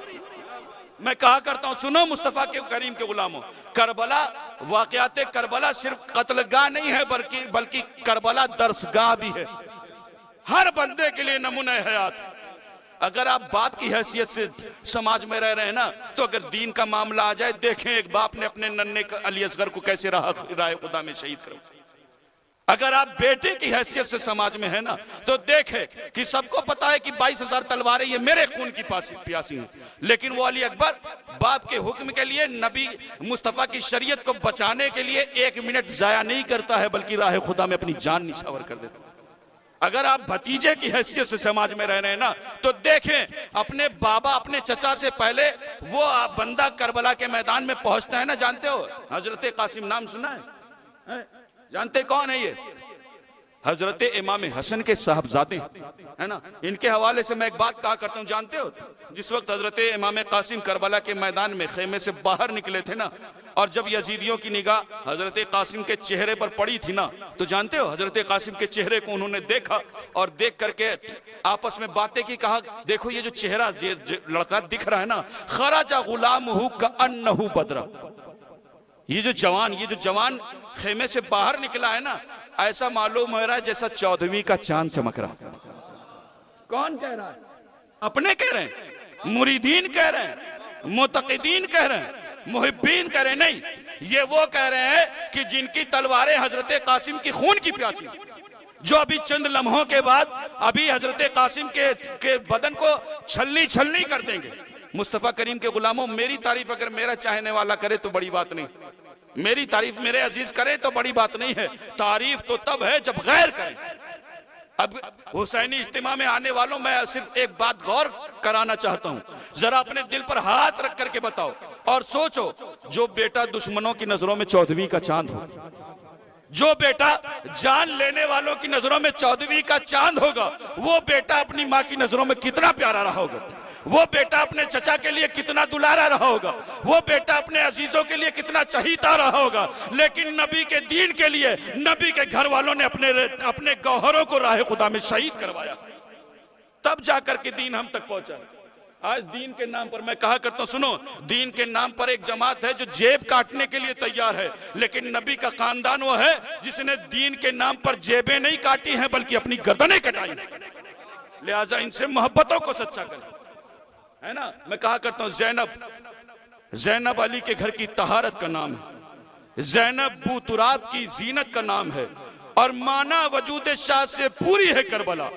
मैं कहा करता हूं सुनो मुस्तफा के करीम के गुलामों, करबला वाक़यात करबला सिर्फ कत्लगाह नहीं है बल्कि करबला दर्सगाह भी है, हर बंदे के लिए नमूना हयात। अगर आप बाप की हैसियत से समाज में रह रहे हैं ना तो अगर दीन का मामला आ जाए, देखें एक बाप ने अपने नन्हे अली असगर को कैसे राह खुदा में शहीद करो। अगर आप बेटे की हैसियत से समाज में है ना तो देखें कि सबको पता है कि 22,000 तलवारें ये मेरे खून की प्यासी हैं, लेकिन वो अली अकबर बाप के हुक्म के लिए, नबी मुस्तफ़ा की शरीयत को बचाने के लिए 1 मिनट जाया नहीं करता है बल्कि राह खुदा में अपनी जान निछावर कर देता है। अगर आप भतीजे की हैसियत से समाज में रह रहे हैं ना तो देखें अपने बाबा अपने चचा से पहले वो बंदा करबला के मैदान में पहुंचता है ना, जानते हो हजरत कासिम, नाम सुना है? जानते कौन है ये? हजरत इमाम हसन के साहबजादे है ना। इनके हवाले से मैं एक बात कहा करता हूँ, जानते हो जिस वक्त हजरत इमाम कासिम करबला के मैदान में खेमे से बाहर निकले थे ना और जब यजीदियों की निगाह हजरत कासिम के चेहरे पर पड़ी थी ना तो जानते हो हजरत कासिम के चेहरे को उन्होंने देखा और देख करके आपस में बातें की, कहा देखो ये जो चेहरा ये लड़का दिख रहा है ना, खराजा गुलामुहु कअन्नहु बदरा, ये जो जवान खेमे से बाहर निकला है ना ऐसा मालूम हो रहा है जैसा 14वीं का चांद चमक रहा। कौन कह रहा है? अपने कह रहे हैं, मुरीदीन कह रहे हैं, मुतक़िदीन कह रहे हैं, मुहिब्बीन कह रहे हैं। नहीं, ये वो कह रहे हैं कि जिनकी तलवारें हजरत कासिम की खून की प्यासी, जो अभी चंद लम्हों के बाद अभी हजरत कासिम के बदन को छलनी छलनी कर देंगे। मुस्तफ़ा करीम के गुलामों, मेरी तारीफ अगर मेरा चाहने वाला करे तो बड़ी बात नहीं, मेरी तारीफ मेरे अजीज करे तो बड़ी बात नहीं है, तारीफ तो तब है जब गैर करे। अब हुसैनी इज्तिमा में आने वालों, मैं सिर्फ एक बात गौर कराना चाहता हूं, जरा अपने दिल पर हाथ रख करके बताओ और सोचो, जो बेटा दुश्मनों की नजरों में 14वीं का चांद हो, जो बेटा जान लेने वालों की नजरों में 14वीं का चांद होगा, वो बेटा अपनी माँ की नजरों में कितना प्यारा रहा होगा, वो बेटा अपने चचा के लिए कितना दुलारा रहा होगा, वो बेटा अपने अजीजों के लिए कितना चहीता रहा होगा। लेकिन नबी के दीन के लिए नबी के घर वालों ने अपने गौहरों को राह खुदा में शहीद करवाया। तब जाकर के दीन हम तक पहुंचा। आज दीन के नाम पर मैं कहा करता हूं, सुनो, दीन के नाम पर एक जमात है जो जेब काटने के लिए तैयार है, लेकिन नबी का खानदान वो है जिसने दीन के नाम पर जेबें नहीं काटी हैं बल्कि अपनी गर्दनें कटाई। लिहाजा इनसे मोहब्बतों को सच्चा करें, है ना। मैं कहा करता हूं ज़ैनब अली के घर की तहारत का नाम है, ज़ैनब बूतुराब की जीनत का नाम है, और माना वजूद शाह से पूरी है करबला,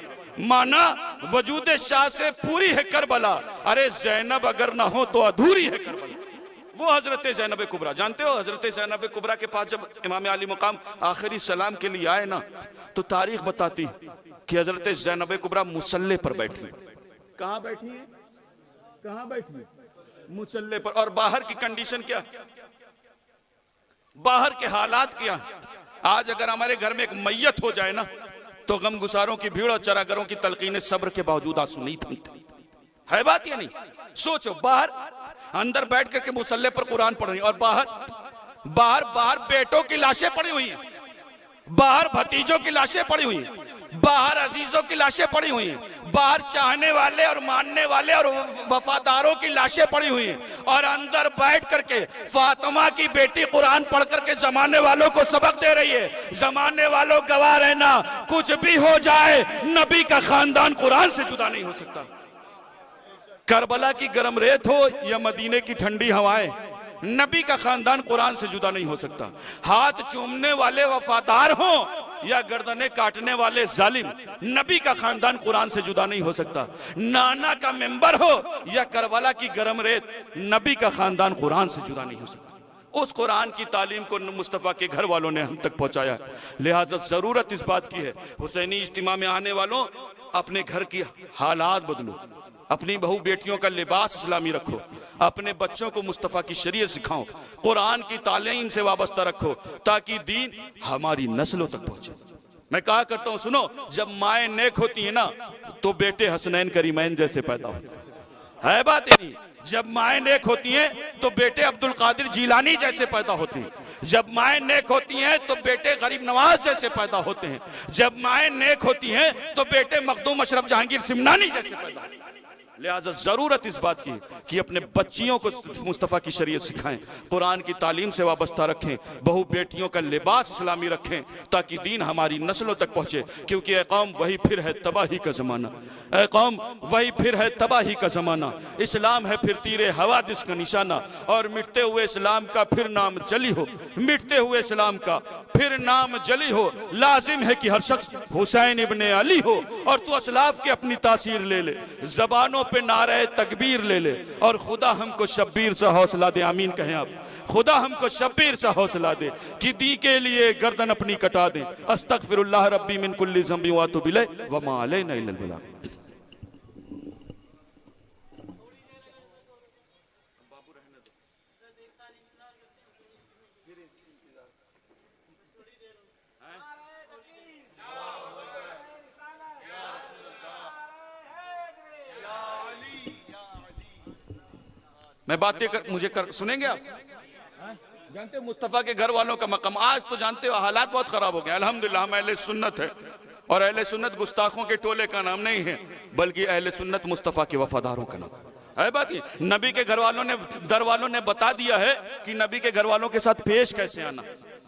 माना वजूद शाह से पूरी है करबला। अरे ज़ैनब अगर ना हो तो अधूरी है करबला। वो हजरत ज़ैनब कुबरा, जानते हो हजरत ज़ैनब कुबरा के पास जब इमाम अली मुकाम आखिरी सलाम के लिए आए ना, तो तारीख बताती कि हजरत ज़ैनब कुबरा मुसल्ले पर बैठी। कहां बैठी है? कहां बैठी है? मुसल्ले पर। और बाहर की कंडीशन क्या, बाहर के हालात क्या। आज अगर हमारे घर में एक मैयत हो जाए ना, तो गमगुसारों की भीड़ और चरागरों की तलकीन सब्र के बावजूद आंसू नहीं थमते। है बात या नहीं? सोचो, बाहर अंदर बैठ करके मुसल्ले पर कुरान पढ़ रही, और बाहर बेटों की लाशें पड़ी हुई हैं, बाहर भतीजों की लाशें पड़ी हुई हैं, बाहर अजीजों की लाशें पड़ी हुई हैं, बाहर चाहने वाले और मानने वाले और वफादारों की लाशें पड़ी हुई हैं, और अंदर बैठ करके फातिमा की बेटी कुरान पढ़ करके जमाने वालों को सबक दे रही है। जमाने वालों गवाह रहना, कुछ भी हो जाए नबी का खानदान कुरान से जुदा नहीं हो सकता। करबला की गर्म रेत हो या मदीने की ठंडी हवाएं, नबी का खानदान कुरान से जुदा नहीं हो सकता। हाथ चूमने वाले वफादार हो या गर्दनें काटने वाले जालिम, नबी का खानदान कुरान से जुदा नहीं हो सकता। नाना का मेंबर हो या करबला की गर्म रेत, नबी का खानदान कुरान से जुदा नहीं हो सकता। उस कुरान की तालीम को मुस्तफ़ा के घर वालों ने हम तक पहुंचाया। लिहाजा जरूरत इस बात की है, हुसैनी इज्तिमा में आने वालों, अपने घर की हालात बदलो, अपनी बहू बेटियों का लिबास इस्लामी रखो, अपने बच्चों को मुस्तफ़ा की शरीयत सिखाओ, कुरान की तालीम से वाबस्ता रखो, ताकि दीन हमारी नस्लों तक पहुंचे। मैं कहा करता हूं, सुनो, जब माएँ नेक होती है ना, तो बेटे हसनैन करीमैन जैसे पैदा होते हैं। बात ही नहीं। जब माएँ नेक होती हैं तो बेटे अब्दुल कादिर जीलानी जैसे पैदा होते हैं। जब माएँ नेक होती हैं तो बेटे गरीब नवाज जैसे पैदा होते हैं। जब माएँ नेक होती हैं तो बेटे मखदूम अशरफ जहांगीर सिमनानी जैसे पैदा होते हैं। लिहाजा जरूरत इस बात की कि अपने बच्चियों को मुस्तफ़ा की शरीयत सिखाएं, कुरान की तालीम से वाबस्ता रखें, बहू बेटियों का लिबास इस्लामी रखें, ताकि दीन हमारी नस्लों तक पहुंचे। क्योंकि ए कौम वही फिर है तबाही का जमाना, ए कौम वही फिर है तबाही का जमाना। इस्लाम है फिर तीरे हवादिस का निशाना, और मिटते हुए इस्लाम का फिर नाम जली हो, मिटते हुए इस्लाम का फिर नाम जली हो। लाजिम है कि हर शख्स हुसैन इब्ने अली हो, और तू असलाफ की अपनी तासीर ले ले, जबानों पे नारे तकबीर ले ले, और खुदा हमको शब्बीर से हौसला दे। आमीन कहें आप। खुदा हमको शब्बीर से हौसला दे कि दी के लिए गर्दन अपनी कटा दे। अस्तगफिरुल्लाह रब्बी मिन कुल्ली ज़ंबि व अतूबु इलैहि व मा अलैना इल्लल बलाग। मैं बातें सुनेंगे आप? जानते हो मुस्तफ़ा के घर वालों का मकाम, आज तो जानते हो हालात बहुत खराब हो गए। अल्हम्दुलिल्लाह हम अहले सुन्नत है, और अहले सुन्नत गुस्ताखों के टोले का नाम नहीं है, बल्कि अहले सुन्नत मुस्तफ़ा के वफादारों का नाम है। बात ये, नबी के घर वालों ने, दर वालों ने बता दिया है कि नबी के घर वालों के साथ पेश कैसे आना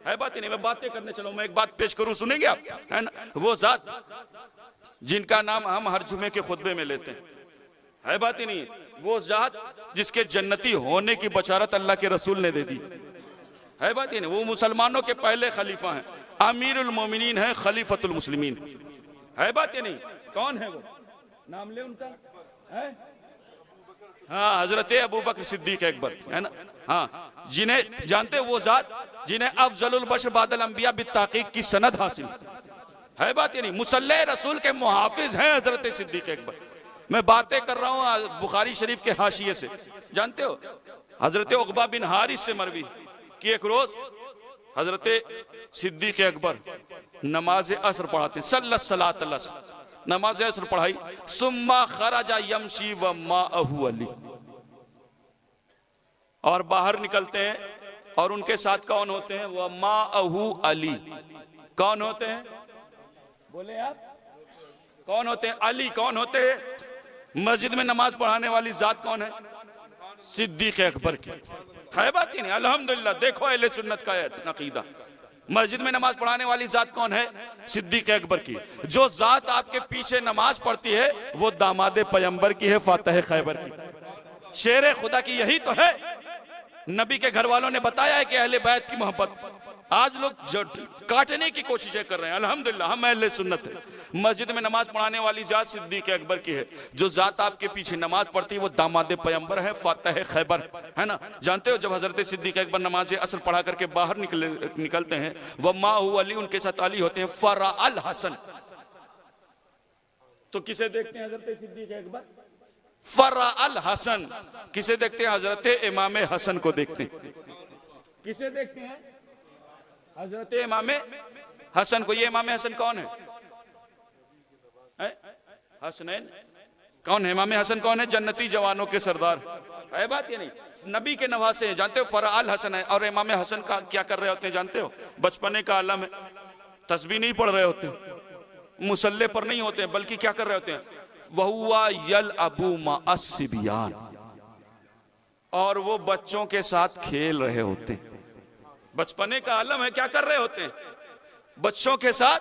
है। बात ही नहीं, मैं बातें करने चला हूं। मैं एक बात पेश करूं, सुनेंगे आप? है ना, वो जात जिनका नाम हम हर जुमे के खुतबे में लेते हैं, है बात ही नहीं, वो जात जिसके जन्नती होने की बशारत अल्लाह के रसूल ने दे दी, है बात ही नहीं। वो मुसलमानों के पहले खलीफा हैं, अमीरुल मोमिनीन है, खलीफतुल मुस्लिमीन, है बात ही नहीं। कौन है वो? नाम ले उनका, है? हाँ, हजरत अबू बकर सिद्दीक अकबर, है ना। हाँ, जिन्हें जानते वो जात जिन्हें अफजलुल बशर बादल अंबिया बित्ताकीक की सनद हासिल, है बात ही नहीं। मुसल्ले रसूल के मुहाफिज हैं हजरत सिद्दीक अकबर। मैं बातें कर रहा हूँ बुखारी शरीफ के हाशिये से। जानते हो हजरत उक़बा बिन हारिस से मरवी कि एक रोज हजरत सिद्दीक अकबर नमाज असर पढ़ाते, सल्लत नमाज असर पढ़ाई, सुम्मा खराजा यमशी व माअहु अली, और बाहर निकलते हैं, और उनके साथ कौन होते हैं? वह माअहु अली। कौन होते हैं? बोले आप? कौन होते हैं? अली। कौन होते हैं? मस्जिद में नमाज पढ़ाने वाली जात कौन है? सिद्दीक अकबर की। है बात ही नहीं? अल्हम्दुलिल्लाह, देखो अहले सुन्नत का अकीदा। मस्जिद में नमाज पढ़ाने वाली जात कौन है? सिद्दीक अकबर की। जो जात आपके पीछे नमाज पढ़ती है वो दामादे पैगंबर की है, फातह खैबर की, शेर खुदा की। यही तो है, नबी के घर वालों ने बताया है कि अहले बैत की मोहब्बत। आज लोग काटने की कोशिशें कर रहे हैं। अल्हम्दुलिल्लाह, हम अहले सुन्नत है। मस्जिद में नमाज पढ़ाने वाली जात सिद्दीक अकबर की है। जो जात आपके पीछे नमाज पढ़ती है वो दामादे पैगंबर है, फातह खैबर है ना। जानते हो जब हजरत सिद्दीक अकबर नमाज असर पढ़ा करके बाहर निकलते हैं, वह माहू अली, उनके साथ अली होते हैं, फरा अल हसन। तो किसे देखते हैं हजरत सिद्दीक अकबर? फरा अल हसन। किसे देखते हैं? हजरत इमाम हसन को देखते हैं। किसे देखते हैं? हजरत इमाम हसन को। ये इमाम हसन कौन है? हसनैन कौन है? इमाम हसन कौन है? जन्नती जवानों के सरदार। है बात ये नहीं? नबी के नवासे हैं। जानते हो फरा अल हसन है। और इमाम हसन का क्या कर रहे होते हैं जानते हो? बचपने का आलम है, तस्बीह नहीं पढ़ रहे होते, मुसल्ले पर नहीं होते, बल्कि क्या कर रहे होते हैं? वहुआ यल अबू माअस्सिबियान। और वो बच्चों के साथ खेल रहे होते हैं। बचपने का आलम है, क्या कर रहे होते हैं? बच्चों के साथ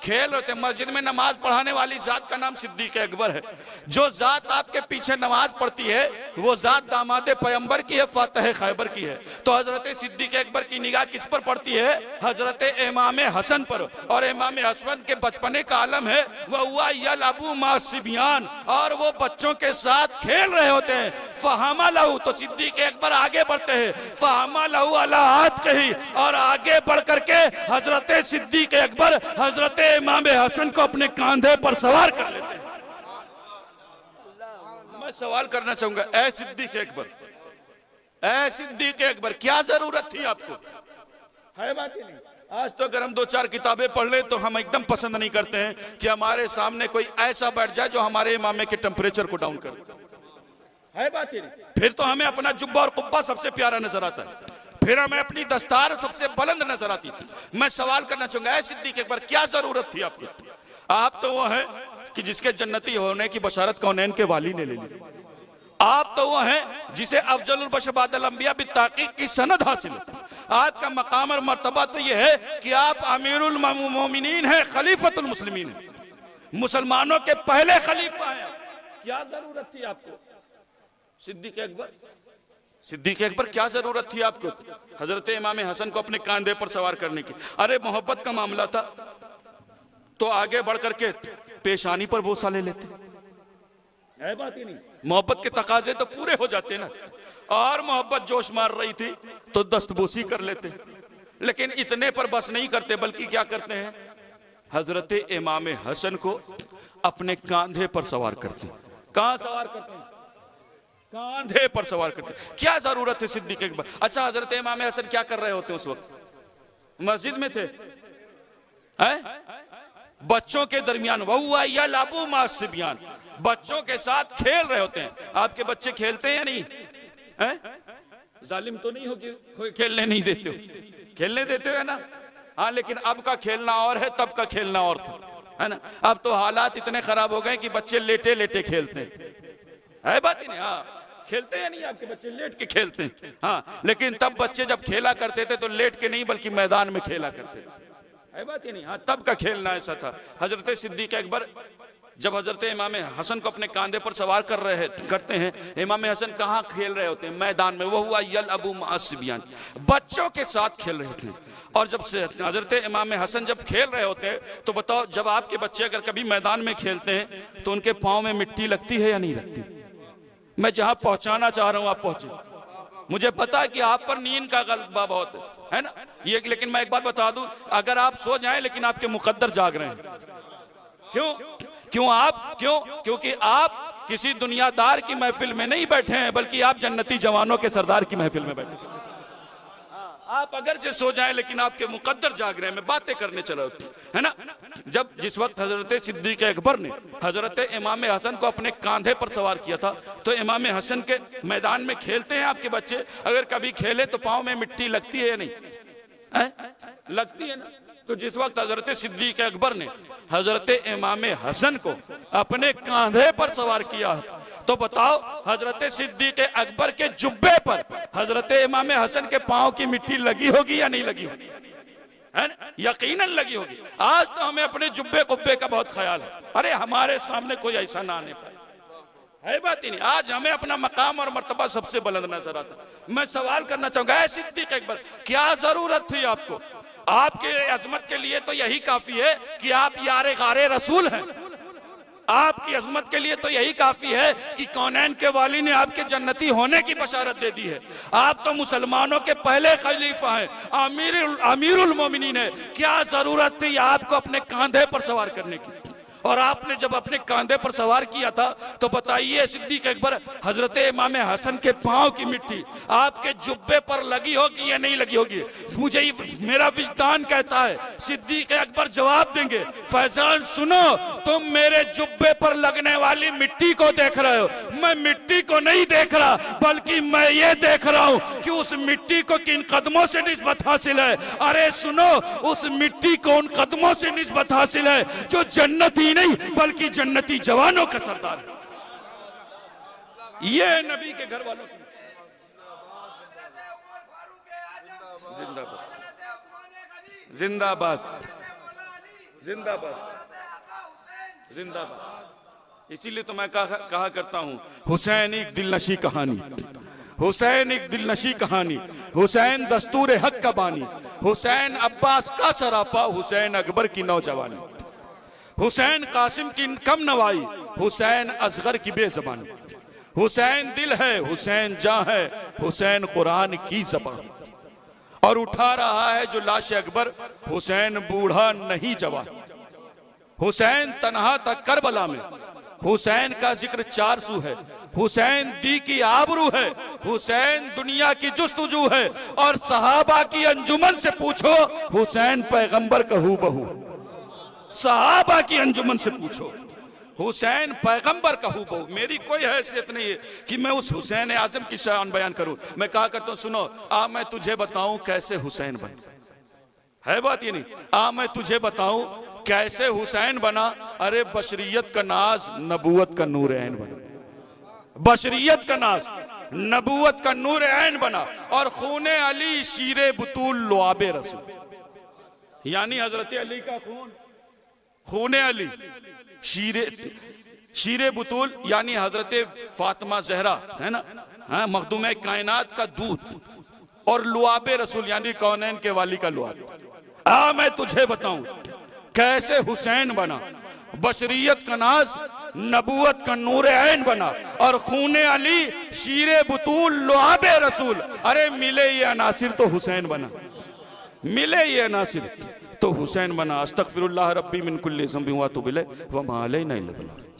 खेल रहे हैं। मस्जिद में नमाज पढ़ाने वाली जात का नाम सिद्दीक अकबर है। जो जात आपके पीछे नमाज पढ़ती है वो जात दामादे पैगंबर की है, फातह खैबर की है। तो हजरत सिद्दीक अकबर की निगाह किस पर पड़ती है? हजरत इमाम हसन पर। और इमाम हसन के बचपने का आलम है वह हुआ यल अबू मासिबियान, और वो बच्चों के साथ खेल रहे होते हैं। फहमा लहू, तो सिद्दीक अकबर आगे बढ़ते हैं, फहमा लहू अला हाथ कही, और आगे बढ़ करके हजरत सिद्दीक अकबर हजरत इमाम हसन को अपने कांधे पर सवार कर लेते हैं। मैं सवाल करना चाहूंगा, ऐ सिद्दीक अकबर, ऐ सिद्दीक अकबर, क्या जरूरत थी आपको? है बात ही नहीं? आज तो अगर हम दो चार किताबें पढ़ लें तो हम एकदम पसंद नहीं करते हैं कि हमारे सामने कोई ऐसा बैठ जाए जो हमारे इमामे के टेम्परेचर को डाउन करे। है बात ही नहीं? फिर तो हमें अपना जुब्बा और कुब्बा सबसे प्यारा नजर आता है, फिर हमें अपनी दस्तार सबसे बुलंद नजर आती। मैं सवाल करना चाहूंगा, ऐ सिद्दीक अकबर, क्या जरूरत थी आपकी? आप तो वो है कि जिसके जन्नती होने की बशारत कौनैन के वाली ने ले ली। आप तो वो है जिसे अफजलुल बशर बादल अंबिया बित्ताकीक की सनद हासिल है। आपका मकाम और मर्तबा तो ये है कि आप अमीरुल मोमिनीन है, खलीफतुल मुस्लिमीन है, मुसलमानों के पहले खलीफा हैं। क्या जरूरत थी आपको सिद्दीक अकबर? सिद्दीक अकबर, क्या जरूरत थी आपको हजरत इमाम हसन को अपने कांधे पर सवार करने की? अरे मोहब्बत का मामला था तो आगे बढ़ करके पेशानी पर बोसा ले लेते। है बात ही नहीं? मोहब्बत के तकाजे तो पूरे हो जाते ना। और मोहब्बत जोश मार रही थी तो दस्तबोसी कर लेते। लेकिन इतने पर बस नहीं करते, बल्कि क्या करते हैं? हजरत इमाम हसन को अपने कांधे पर सवार करते। कहां सवार करते हैं? कांधे पर सवार करते। क्या जरूरत है सिद्दीक अकबर? अच्छा, हजरत इमाम हसन क्या कर रहे होते हैं उस वक्त? मस्जिद में थे, बच्चों के दरमियान, वहुआ या लाबू मासिबियान, बच्चों के साथ खेल रहे होते हैं। आपके बच्चे खेलते हैं या नहीं? जालिम तो नहीं हो कि खेलने नहीं देते हो? खेलने देते हो, है ना? हाँ, लेकिन अब का खेलना और है, तब का खेलना और था, है ना? अब तो हालात इतने खराब हो गए कि बच्चे लेटे लेटे खेलते हैं। है बात ही नहीं? हाँ, खेलते हैं नहीं आपके बच्चे? लेट के खेलते हैं। हाँ, लेकिन तब बच्चे जब खेला करते थे तो लेट के नहीं बल्कि मैदान में खेला करते थे। है बात ही नहीं? हाँ, तब का खेलना ऐसा था। हजरत सिद्दीक अकबर जब हजरत इमाम हसन को अपने कांधे पर सवार करते हैं, इमाम हसन कहाँ खेल रहे होते हैं? मैदान में। वो हुआ यल अबू मासिबियान, बच्चों के साथ खेल रहे होते हैं। और जब से हजरत इमाम हसन जब खेल रहे होते हैं तो बताओ, जब आपके बच्चे अगर कभी मैदान में खेलते हैं तो उनके पाँव में मिट्टी लगती है या नहीं लगती? मैं जहां पहुंचाना चाह रहा हूं आप पहुंचे। मुझे पता है कि आप पर नींद का गलबा बहुत है ना ये, लेकिन मैं एक बात बता दूं, अगर आप सो जाएं लेकिन आपके मुकद्दर जाग रहे हैं। क्योंकि आप किसी दुनियादार की महफिल में नहीं बैठे हैं, बल्कि आप जन्नती जवानों के सरदार की महफिल में बैठे हैं। आप अगर से सो जाएं लेकिन आपके मुकद्दर जाग रहे हैं। मैं बातें करने चला, है ना? जिस वक्त हजरत सिद्दीक अकबर ने हजरत इमाम हसन को अपने कांधे पर सवार किया था, तो इमाम हसन के मैदान में खेलते हैं आपके बच्चे, अगर कभी खेले तो पाँव में मिट्टी लगती है या नहीं? लगती है ना? तो जिस वक्त हजरत सिद्दीक अकबर ने हजरत इमाम हसन को अपने कांधे पर सवार किया तो बताओ हजरत सिद्दीक अकबर के जुब्बे पर हजरत इमाम हसन के पांव की मिट्टी लगी होगी या नहीं लगी होगी? है ना? यकीनन लगी होगी। आज तो हमें अपने जुब्बे कुब्बे का बहुत ख्याल है, अरे हमारे सामने कोई ऐसा ना आने पाए, है बात ही नहीं। आज हमें अपना मकाम और मर्तबा सबसे बुलंद नजर आता। मैं सवाल करना चाहूंगा, ऐ सिद्दीक अकबर, क्या जरूरत थी आपको? आपके अजमत के लिए तो यही काफी है कि आप यारे गारे रसूल हैं। आपकी अजमत के लिए तो यही काफी है कि कौनैन के वाली ने आपके जन्नती होने की बशारत दे दी है। आप तो मुसलमानों के पहले खलीफा हैं, अमीरुल मोमिनीन है। क्या जरूरत थी आपको अपने कांधे पर सवार करने की? और आपने जब अपने कांधे पर सवार किया था तो बताइए सिद्दीक अकबर, हजरत इमाम हसन के पांव की मिट्टी आपके जुब्बे पर लगी होगी या नहीं लगी होगी? मुझे मेरा विजदान कहता है सिद्दीक अकबर जवाब देंगे। फैजान सुनो, तुम मेरे जुब्बे पर लगने वाली मिट्टी को देख रहे हो, मैं मिट्टी को नहीं देख रहा, बल्कि मैं ये देख रहा हूं कि उस मिट्टी को किन कदमों से निस्बत हासिल है। अरे सुनो, उस मिट्टी को उन कदमों से निस्बत हासिल है जो जन्नती नहीं बल्कि जन्नती जवानों का सरदार है। ये नबी के घर वालों की जिंदाबाद जिंदाबाद जिंदाबाद जिंदाबाद। इसीलिए तो मैं कहा करता हूं, हुसैन एक दिलनशी कहानी, हुसैन एक दिलनशी कहानी, हुसैन दस्तूर हक का बानी, हुसैन अब्बास का सरापा, हुसैन अकबर की नौजवानी, हुसैन कासिम की कम नवाई, हुसैन असगर की बेजबानी, हुसैन दिल है, हुसैन जां है, हुसैन कुरान की ज़बान। और उठा रहा है जो लाश अकबर, हुसैन बूढ़ा नहीं जवान। हुसैन तन्हा तक करबला में, हुसैन का जिक्र 400 है, हुसैन दी की आबरू है, हुसैन दुनिया की जुस्तजू है। और सहाबा की अंजुमन से पूछो, हुसैन पैगंबर का हूबहू। सहाबा की अंजुमन से पूछो, हुसैन पैगंबर का हूबहू। मेरी कोई हैसियत नहीं है कि मैं उस हुसैन आजम की शान बयान करूं। मैं कहा करता हूं, सुनो, आ मैं तुझे बताऊं कैसे हुसैन बना, है बात ये नहीं? आ मैं तुझे बताऊं कैसे हुसैन बना। अरे बशरियत का नाज, नबूवत का नूर ऐन बना, बशरियत का नाज, नबूवत का नूर ऐन बना। और खूने अली शीरे बुतूल लुआबे रसूल, यानी हजरत अली का खून, खूने अली शीरे बुतूल यानी हजरत फातिमा जहरा, है ना, हाँ, मखदूम कायनात का दूध, और लुआबे रसूल यानी कौनैन के वाली का लुआब। आ मैं तुझे बताऊं कैसे हुसैन बना, बशरियत का नाज, नबूवत का नूर ऐन बना, और खूने अली शीरे बुतूल लुआबे रसूल। अरे मिले ये अनासिर तो हुसैन बना, मिले ये अनासिर तो हुसैन बना। अस्तगफिरुल्लाह रब्बी मिन कुल्ली ज़ंबिन व अतूबु इलैह व मा अलैना इल्ला अल बलाग।